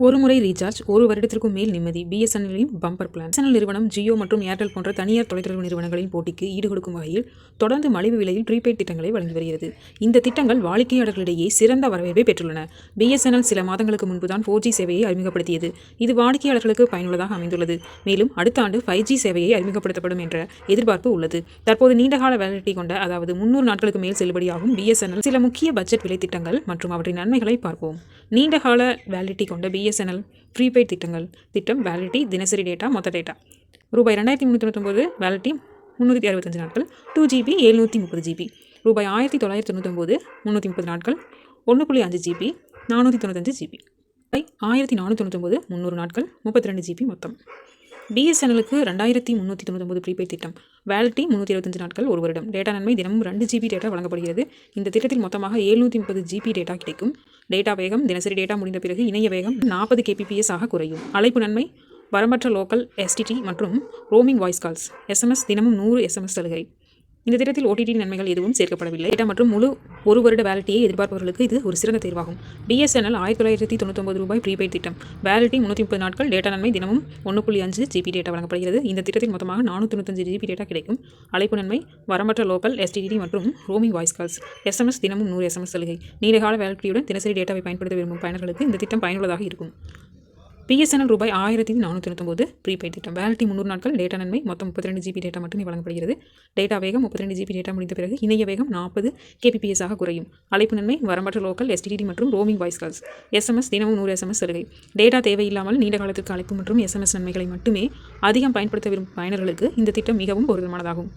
ஒரு முறை ரீசார்ஜ், ஒரு வருடத்திற்கும் மேல் நிம்மதி. பிஎஸ்என்எல்லின் பம்பர் பிளான். பிஎஸ்என்எல் நிறுவனம் ஜியோ மற்றும் ஏர்டெல் போன்ற தனியார் தொலைத்தொடர்பு நிறுவனங்களின் போட்டிக்கு ஈடுகொடுக்கும் வகையில் தொடர்ந்து மலிவு விலையில் ப்ரீபெய்ட் திட்டங்களை வழங்கி வருகிறது. இந்த திட்டங்கள் வாடிக்கையாளர்களிடையே சிறந்த வரவேற்பை பெற்றுள்ளன. பிஎஸ்என்எல் சில மாதங்களுக்கு முன்புதான் 4G சேவையை அறிமுகப்படுத்தியது. இது வாடிக்கையாளர்களுக்கு பயனுள்ளதாக அமைந்துள்ளது. மேலும் அடுத்த ஆண்டு 5G சேவையை அறிமுகப்படுத்தப்படும் என்ற எதிர்பார்ப்பு உள்ளது. தற்போது நீண்டகால வேலிடிட்டி கொண்ட, அதாவது 300 நாட்களுக்கு மேல் செல்லுபடியாகும் பிஎஸ்என்எல் சில முக்கிய பட்ஜெட் விலை திட்டங்கள் மற்றும் அவற்றின் நன்மைகளை பார்ப்போம். நீண்டகால வேலிடிட்டி கொண்ட பிஎஸ்என்எல் ப்ரீபெய்ட் திட்டங்கள். திட்டம் வேலிடிட்டி, தினசரி டேட்டா, மொத்த டேட்டா. ரூபாய் 2399 வேலிடிட்டி 365 நாட்கள், 2GB 730GB. ரூபாய் 1999 330 நாட்கள், 1.5GB 495GB. 1499 300 நாட்கள், 32GB மொத்தம். பிஎஸ்என்எலுக்கு 2399 ப்ரீபெய்ட் திட்டம். வேலிடிட்டி 325 நாட்கள், 1 வருடம். டேட்டா நன்மை தினமும் 2GB டேட்டா வழங்கப்படுகிறது. இந்த திட்டத்தில் மொத்தமாக 730GB டேட்டா கிடைக்கும். டேட்டா வேகம் தினசரி டேட்டா முடிந்த பிறகு இணைய வேகம் 40 kbps ஆக குறையும். அழைப்பு நன்மை வரம்பற்ற லோக்கல் STD மற்றும் ரோமிங் வாய்ஸ் கால்ஸ். SMS தினமும் 100 SMS சலுகை. இந்த திட்டத்தில் OTT நன்மைகள் எதுவும் சேர்க்கப்படவில்லை. டேட்டா மற்றும் முழு 1 வருட வேலிடிட்டியை எதிர்பார்ப்பவர்களுக்கு இது ஒரு சிறந்த தேர்வாகும். பிஎஸ்என்எல் 1999 ரூபாய் ப்ரீபெய்ட் திட்டம். வேலிடிட்டி 330 நாட்கள், டேட்டா நன்மை தினமும் 1.5GB டேட்டா வழங்கப்படுகிறது. இந்த திட்டத்தில் மொத்தமாக 495GB டேட்டா கிடைக்கும். அழைப்பு நன்மை வரம்பற்ற லோக்கல் STD மற்றும் ரோமிங் வாய்ஸ் கால்ஸ். SMS தினமும் 100 SMS சலுகை. நீண்டகால வேலிடிட்டியுடன் தினசரி டேட்டாவை பயன்படுத்த விரும்பும் பயனர்களுக்கு இந்த திட்டம் பயனுள்ளதாக இருக்கும். பிஎஸ்என்எல் ரூபாய் 1499 ப்ரீபெய்ட் திட்டம். வேலிடிட்டி 300 நாட்கள், டேட்டா நன்மை மொத்தம் 32GB டேட்டா மட்டுமே வழங்கப்படுகிறது. டேட்டா வேகம் 32GB டேட்டா முடிந்த பிறகு இணைய வேகம் 40 kbps ஆக குறையும். அழைப்பு நன்மை வரம்பற்ற லோக்கல் STD மற்றும் ரோமிங் வாய்ஸ் கால்ஸ். SMS தினமும் 100 SMS சலுகை. டேட்டா தேவையில்லாமல் நீண்ட காலத்திற்கு அழைப்பு மற்றும் SMS நன்மைகளை மட்டுமே அதிகம் பயன்படுத்த விரும்பும் பயனர்களுக்கு இந்த திட்டம் மிகவும் பொருத்தமானதாகும்.